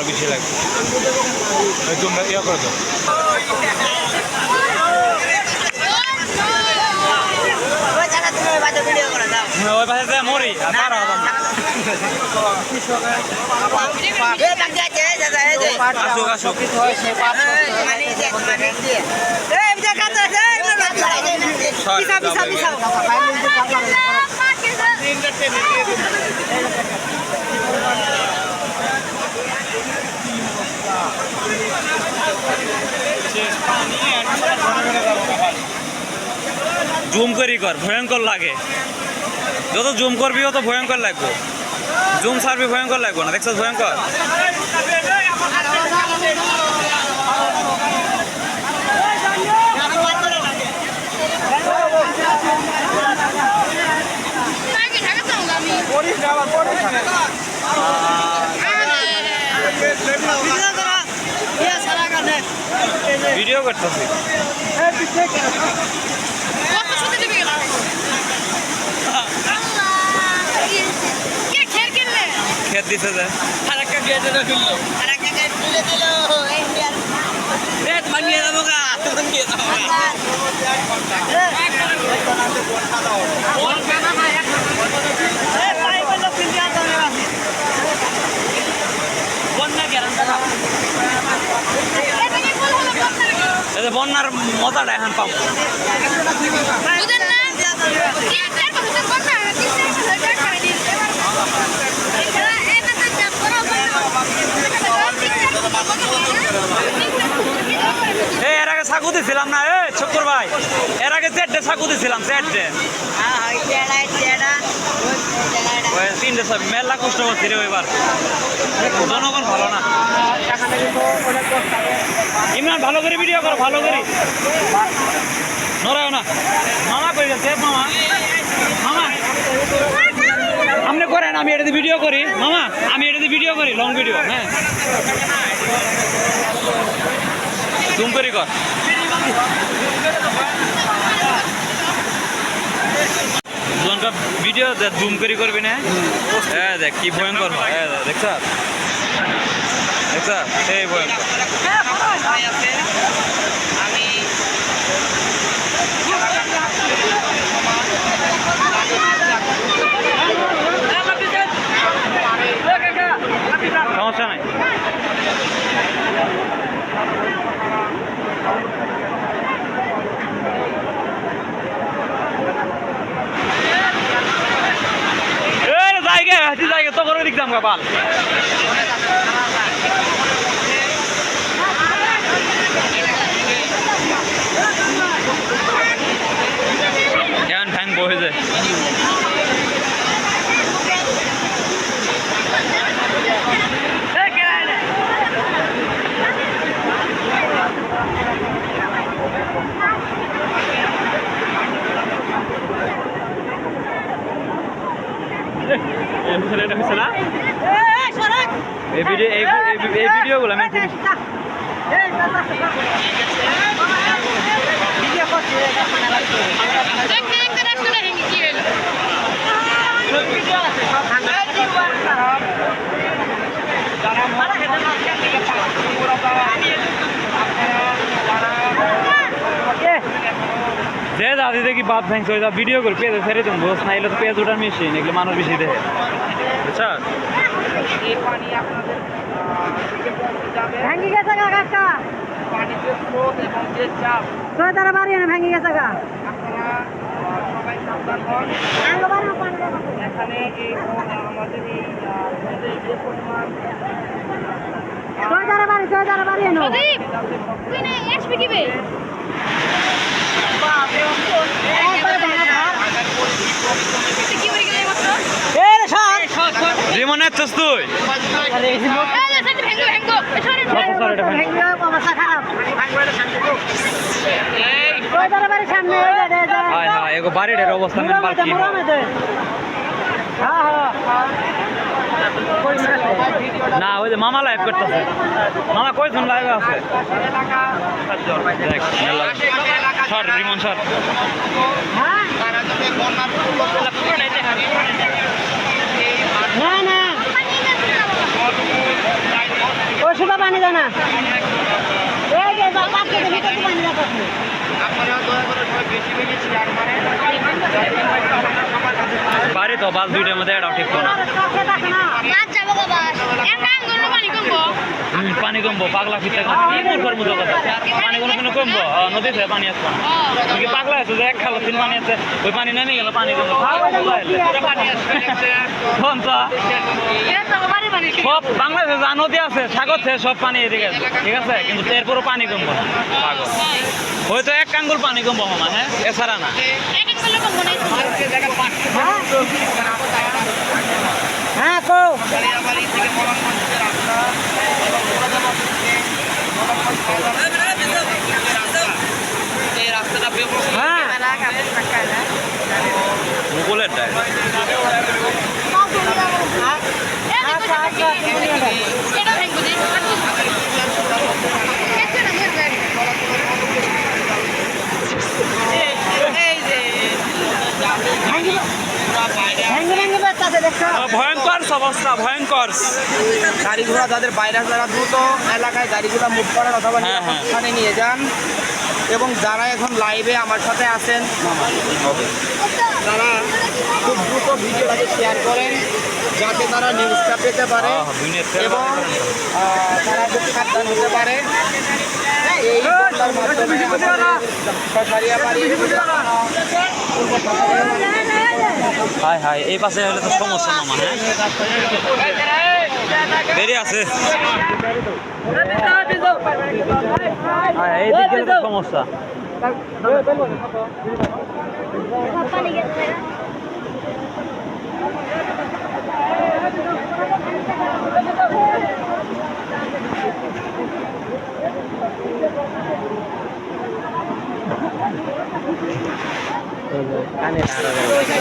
বেশি লাগবে তোমরা ইয়া করে দাও ওই পাশে মরি আর আসুক আসুক জুম করি কর ভয়ঙ্কর লাগে যত জুম করবি তত ভয়ঙ্কর লাগবে জুম ছাড়বি ভয়ঙ্কর লাগবে না দেখছো ভয়ঙ্কর ভিডিও করতেছি খেত দিছে যে আরেকটা গেট দিল আরেকটা গেট দিল ইন্ডিয়ান রেট ভাঙিয়ে দেবো গা ভাঙিয়ে দেবো বন্যার মজাটা এখন পাবো এর আগে ছাকু দিছিলাম না ছোট্টর ভাই এর আগে চারটে ছাকু দিছিলাম চারটে তিনটে সব মেলা কষ্ট করছি রে এবার জনগণ ভালো না ইমরান ভালো করে ভিডিও করো ভালো করে নড়াও না মামা করে গেছে মামা মামা আপনি করেন আমি এটাতে ভিডিও করি মামা আমি এটাতে ভিডিও করি লং ভিডিও হ্যাঁ জুম করি কর ভিডিও জুম করি করবি না হ্যাঁ দেখ কি ভয়ঙ্কর দেখছ দেখছ এই ভয়ঙ্কর সমস্যা নাই জায়গা তো করে দেখতাম বাল কেমন ফ্যাং বহে যায় এই ভিডিওগুলো আমি যে দাদি দেখি বাদ ভাঙছে ওই ভিডিও করে পেঁয়াজ ফেরে তুমি বস না এলে তো পেঁয়াজ ওঠার মেশিন এগুলো মানুষ বেশি দেখে বুঝছা ভাঙি গেছে গা কাকা পানিতে স্রোত এবং যে চাপ তারা বাড়ি না ভাঙি গেছে গা আপনারা সবাই সাবধান হন এখানে এই আমাদের এই যে পরিমাণ তারা বাড়ি এনো তুই না এসবি কিবে জীবনে তুই বাড়ির অবস্থা না ওই যে মামা লাইভ করতেছে মামা কয়জন লাইভ আছে সর রিমন সর না না পানি দাও না এই যে বাকি ভিতরে পানি দাও আপনারা দয়া করে সবাই বেশি বেশি শেয়ার করেন বাড়ি তো বাস দুইটার মধ্যে এটাও ঠিক না পানি কমবো পাগলা ফিরতে মতো কথা পানি কোনো কমবো নদীতে পানি আসবো তুমি কি পাগলা আছো যে এক খালো তিন পানি আছে ওই পানি নেমে গেল পানি কমবো সব বাংলাদেশে যা নদী আছে সাগর থেকে সব পানি এদিকে আছে ঠিক আছে কিন্তু এরপরও পানি কমবো না পাগল হয়তো এক আঙ্গুল পানি কমবো মামা হ্যাঁ এছাড়া না হ্যাঁ কো এই রাস্তাটা হ্যাঁ মুকুলের ডায় ভয়ঙ্কর অবস্থা ভয়ঙ্কর গাড়ি ঘোড়া যাদের বাইরে যারা দ্রুত এলাকায় গাড়িগুলো মুভ করার অথবা হ্যাঁ, হ্যাঁ। স্থানে নিয়ে যান এবং যারা এখন লাইভে আমার সাথে আছেন তারা খুব দ্রুত ভিডিওটাকে শেয়ার করেন যাতে তারা নিউজটা পেতে পারে এবং তারা খুব সাবধান হতে পারে এই ঘটনার মাধ্যমে সরকারিয়াবাড়ি হাই হাই এই পাশে হলে তো সমস্যা মামা হ্যাঁ বেরিয়ে আছে হ্যাঁ এই দিকে তো সমস্যা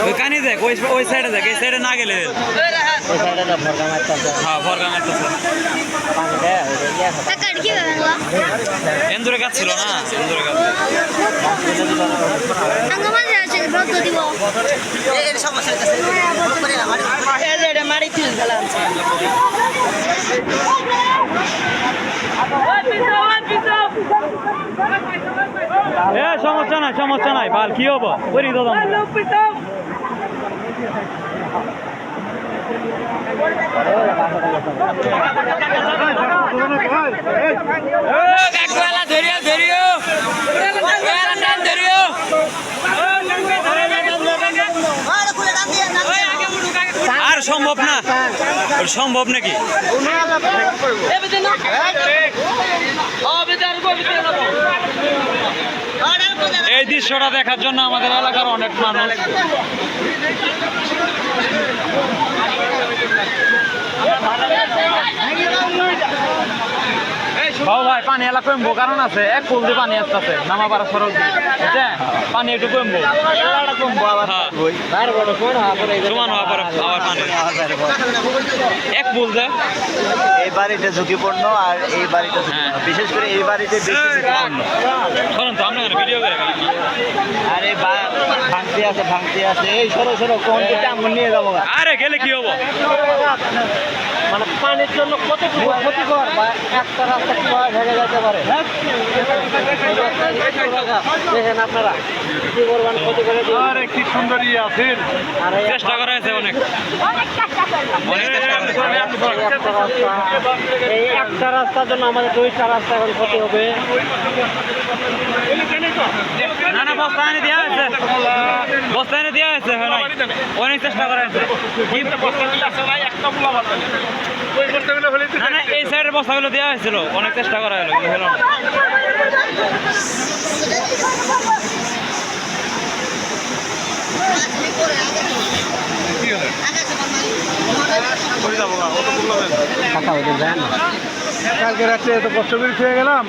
ওই কানি দেখ ওই সাইডে দেখ এই সাইডে না গেলে হ্যাঁ ভরগা মারতেছে এন্দুরে গাছ ছিল না এন্দুরে গাছ সমস্যা নাই বাল কি হবো করি দাদা আর সম্ভব না সম্ভব নাকি এই দৃশ্যটা দেখার জন্য আমাদের এলাকার অনেক মানুষ বাবু ভাই পানি এলা কমবো কারণ আছে এক ফুল দিয়ে পানি আসতেছে নামা পারা সড়ক দিয়ে বুঝছেন পানি একটু কমবো সমান হওয়া পরে আবার পানি এক ফুল দেয় এই বাড়িতে ঝুঁকিপূর্ণ আর এই বাড়িতে বিশেষ করে এই বাড়িতে বেশি ঝুঁকিপূর্ণ শোনেন তো আপনার ভিডিও করে আর এই ভাঙতে আছে এই সরো কোন দিকে আমরা নিয়ে যাবো আরে গেলে কি হবো মানে পানির জন্য কত ক্ষতিকর বা একটা রাস্তা কিভাবে ভেঙে যেতে পারে দেখেন আপনারা কি করবেন ক্ষতি করে আর কি সুন্দর আছেন চেষ্টা করা হয়েছে অনেক এই একটা রাস্তার জন্য আমাদের দুইটা রাস্তা এখন ক্ষতি হবে না না বস্তা এনে দেওয়া হয়েছে অনেক চেষ্টা করা হয়েছে না না এই সাইডের বস্তাগুলো দেওয়া হয়েছিল অনেক চেষ্টা করা হলো কিন্তু হলো না কালকে রাত্রে এত কষ্ট করে খেয়ে গেলাম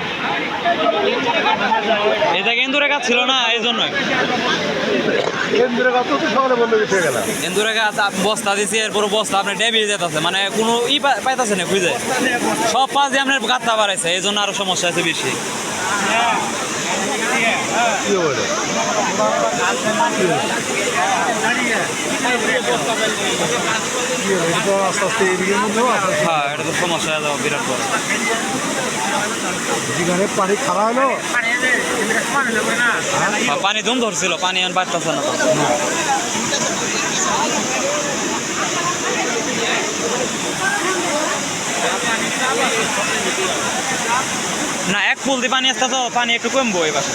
এটা কেন্দুরে গাছ ছিল না এই জন্যই কেন্দ্রের কত সকালে বন্ধ করে খেয়ে গেলাম কেন্দুরে গাছ বস্তা দিছি এরপর বস্তা আপনার ডেবিয়ে যেতেছে মানে কোনো পাইতেছে না খুঁজে সব পাশ দিয়ে আপনার গাত্তা বাড়াইছে এই জন্য আরো সমস্যা আছে বেশি কি হবে কি হবে এটা তো আস্তে আস্তে এদিকের মধ্যেও আছে হ্যাঁ এটা তো সমস্যা হয়ে যাবে বিরাট বড়। যেখানে পানি খারাপ হলো পানি ধুম ধরছিল, পানি এখন বাড়তেছে না তো। না এক ফুল দিয়ে পানি আসতে তো পানি একটু কমবো এই পাশে।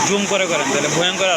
জুম করে করেন তাহলে ভয়ঙ্কর